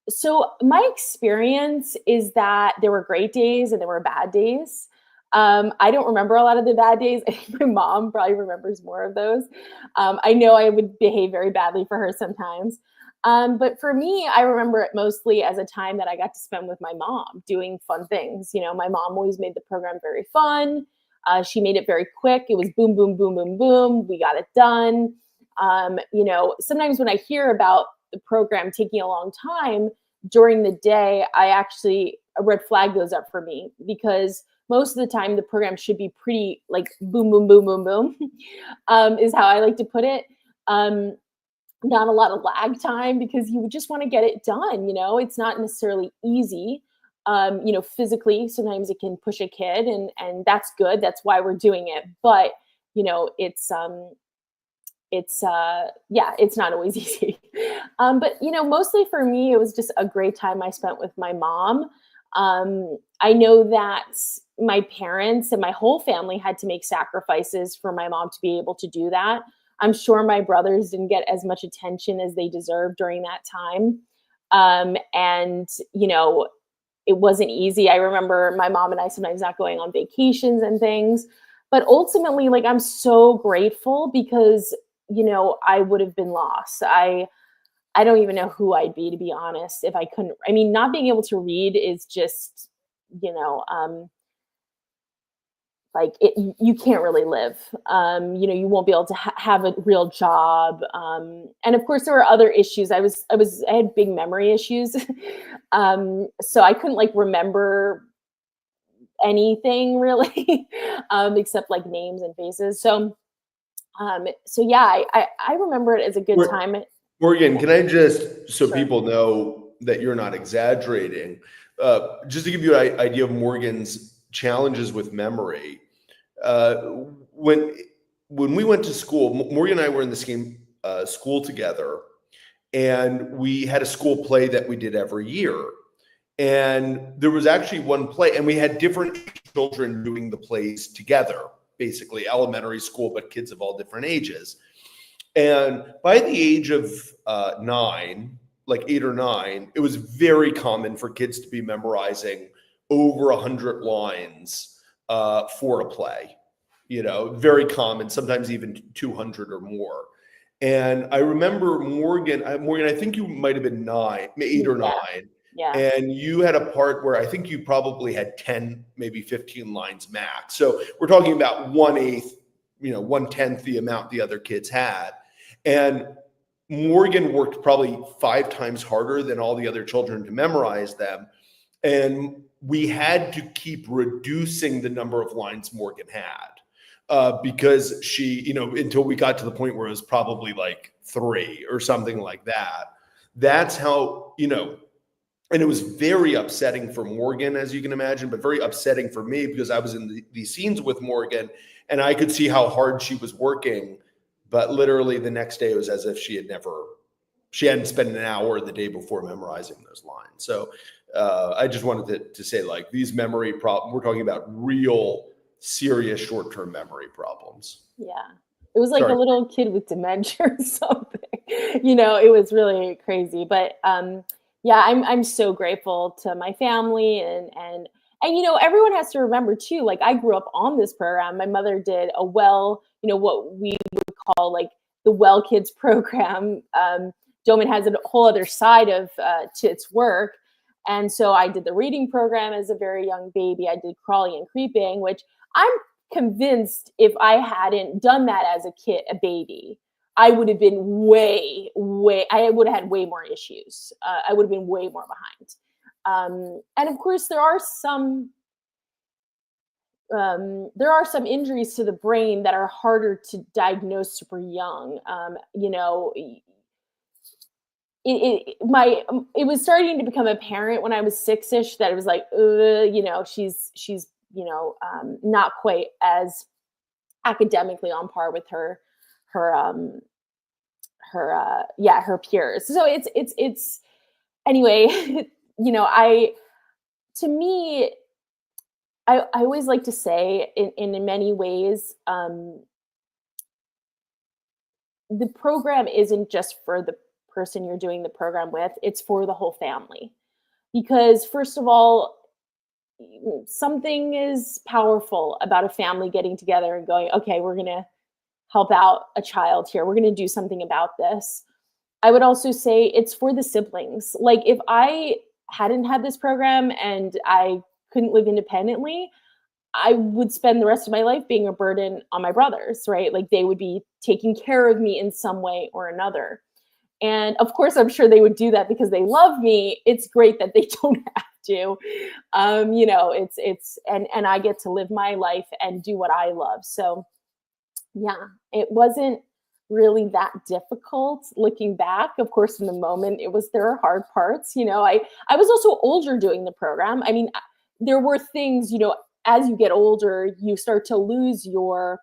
So my experience is that there were great days and there were bad days. I don't remember a lot of the bad days. I think my mom probably remembers more of those. I know I would behave very badly for her sometimes. But for me, I remember it mostly as a time that I got to spend with my mom doing fun things. My mom always made the program very fun. She made it very quick. It was boom, boom, boom, boom, boom. We got it done. Sometimes when I hear about the program taking a long time during the day, a red flag goes up for me, because most of the time the program should be pretty like boom, boom, boom, boom, boom, is how I like to put it. Not a lot of lag time, because you just want to get it done. It's not necessarily easy. Physically, sometimes it can push a kid, and that's good. That's why we're doing it. But, it's not always easy. But mostly for me, it was just a great time I spent with my mom. I know that my parents and my whole family had to make sacrifices for my mom to be able to do that. I'm sure my brothers didn't get as much attention as they deserved during that time. And it wasn't easy. I remember my mom and I sometimes not going on vacations and things, but ultimately, like, I'm so grateful because, I would have been lost. I don't even know who I'd be, to be honest, if I couldn't. I mean, not being able to read is just, like, you can't really live. You won't be able to have a real job. And of course, there were other issues. I had big memory issues, so I couldn't like remember anything really, except like names and faces. So yeah, I remember it as a good time. Morgan, can I just, so Sure. people know that you're not exaggerating, just to give you an idea of Morgan's challenges with memory. When we went to school, Morgan and I were in the same school together, and we had a school play that we did every year. And there was actually one play, and we had different children doing the plays together, basically elementary school, but kids of all different ages. And by the age of 9, like 8 or 9, it was very common for kids to be memorizing over 100 lines for a play. Very common, sometimes even 200 or more. And I remember Morgan, I think you might have been 9, 8 or 9. Yeah. And you had a part where I think you probably had 10, maybe 15 lines max. So we're talking about 1/8, 1/10 the amount the other kids had. And Morgan worked probably 5 times harder than all the other children to memorize them. And we had to keep reducing the number of lines Morgan had because she, until we got to the point where it was probably like 3 or something like that. That's how, and it was very upsetting for Morgan, as you can imagine, but very upsetting for me because I was in these scenes with Morgan and I could see how hard she was working. But literally the next day, it was as if she hadn't spent an hour the day before memorizing those lines. So I just wanted to say, like, these memory problems, we're talking about real serious short-term memory problems. Yeah. It was like Sorry. a little kid with dementia or something. It was really crazy. But yeah, I'm so grateful to my family and everyone has to remember too, like, I grew up on this program. My mother did what we would call like the Well Kids program. Doman has a whole other side of to its work. And so I did the reading program as a very young baby. I did crawling and creeping, which I'm convinced if I hadn't done that as a baby, I would have been I would have had way more issues. I would have been way more behind. And of course, there are some injuries to the brain that are harder to diagnose super young. It was starting to become apparent when I was 6-ish that it was like, she's not quite as academically on par with her peers. So it's anyway, to me, I always like to say in many ways, the program isn't just for the person you're doing the program with, it's for the whole family. Because first of all, something is powerful about a family getting together and going, okay, we're going to help out a child here. We're going to do something about this. I would also say it's for the siblings. Like, if I hadn't had this program and I couldn't live independently, I would spend the rest of my life being a burden on my brothers, right? Like, they would be taking care of me in some way or another. And of course, I'm sure they would do that because they love me. It's great that they don't have to. And I get to live my life and do what I love. So yeah, it wasn't really that difficult looking back. Of course, in the moment, there are hard parts. I was also older doing the program. I mean, there were things, as you get older, you start to lose your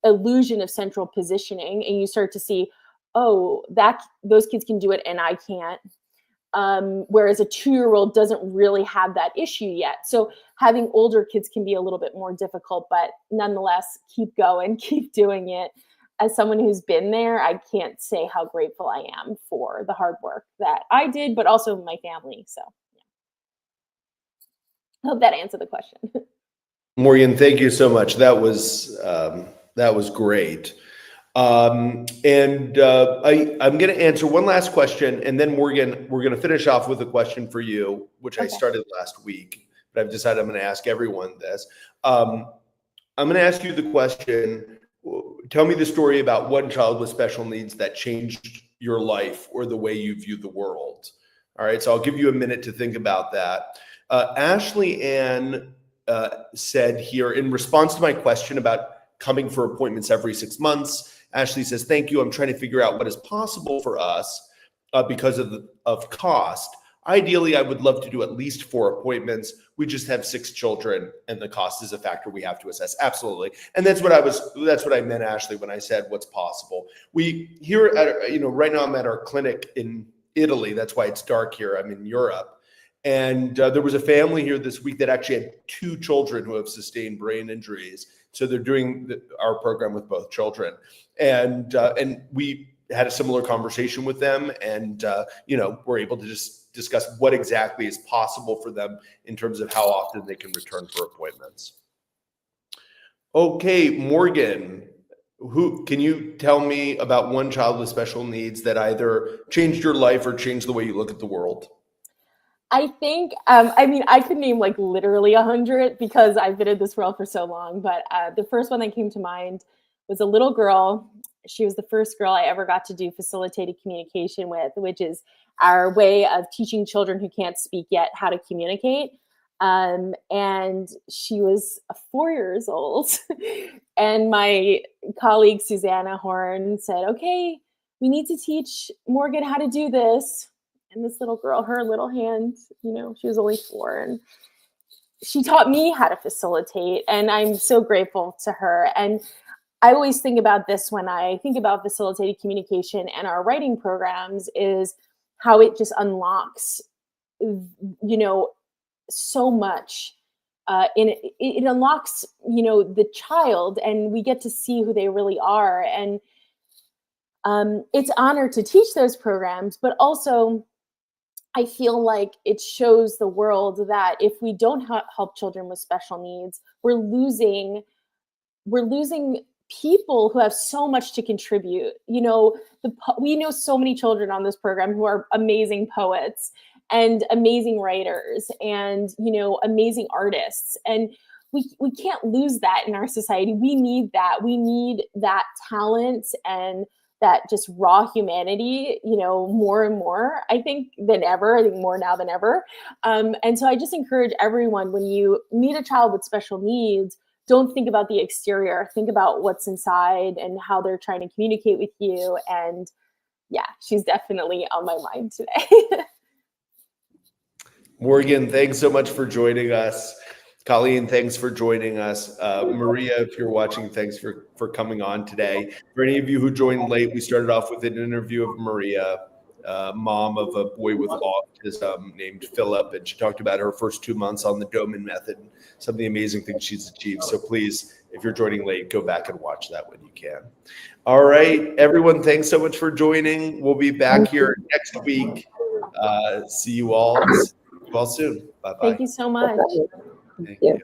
illusion of central positioning, and you start to see, oh, those kids can do it and I can't. Whereas a 2-year-old doesn't really have that issue yet. So having older kids can be a little bit more difficult, but nonetheless, keep going, keep doing it. As someone who's been there, I can't say how grateful I am for the hard work that I did, but also my family. So yeah. I hope that answered the question. Morgan, thank you so much. That was great. I'm going to answer one last question, and then Morgan, we're going to finish off with a question for you, which I started last week, but I've decided I'm going to ask everyone this. I'm going to ask you the question. Tell me the story about one child with special needs that changed your life or the way you view the world. All right, so I'll give you a minute to think about that. Ashley Ann said here, in response to my question about coming for appointments every 6 months, Ashley says, thank you. I'm trying to figure out what is possible for us because of cost. Ideally, I would love to do at least 4 appointments. We just have 6 children, and the cost is a factor we have to assess. Absolutely, and that's what I meant, Ashley, when I said what's possible. We here at right now I'm at our clinic in Italy. That's why it's dark here. I'm in Europe, and there was a family here this week that actually had 2 children who have sustained brain injuries. So they're doing our program with both children, and we had a similar conversation with them, and we're able to just discuss what exactly is possible for them in terms of how often they can return for appointments. Okay, Morgan, can you tell me about one child with special needs that either changed your life or changed the way you look at the world? I think, I could name like literally 100 because I've been in this world for so long, but the first one that came to mind was a little girl. She was the first girl I ever got to do facilitated communication with, which is our way of teaching children who can't speak yet how to communicate. And she was 4 years old. And my colleague, Susanna Horn, said, okay, we need to teach Morgan how to do this. And this little girl, her little hand, she was only 4, and she taught me how to facilitate. And I'm so grateful to her. And I always think about this when I think about facilitated communication and our writing programs, is how it just unlocks, so much. It unlocks, the child, and we get to see who they really are. And it's an honor to teach those programs, but also I feel like it shows the world that if we don't help children with special needs, we're losing people who have so much to contribute. We know so many children on this program who are amazing poets and amazing writers and, amazing artists. And we can't lose that in our society. We need that. We need that talent and that just raw humanity, more and more, I think, than ever. I think more now than ever. And so I just encourage everyone, when you meet a child with special needs, don't think about the exterior. Think about what's inside and how they're trying to communicate with you. And yeah, she's definitely on my mind today. Morgan, thanks so much for joining us. Colleen, thanks for joining us. Maria, if you're watching, thanks for coming on today. For any of you who joined late, we started off with an interview of Maria, mom of a boy with autism named Philip, and she talked about her first 2 months on the Doman Method, some of the amazing things she's achieved. So please, if you're joining late, go back and watch that when you can. All right, everyone, thanks so much for joining. We'll be back here next week. See you all soon. Bye-bye. Thank you so much. Thank you.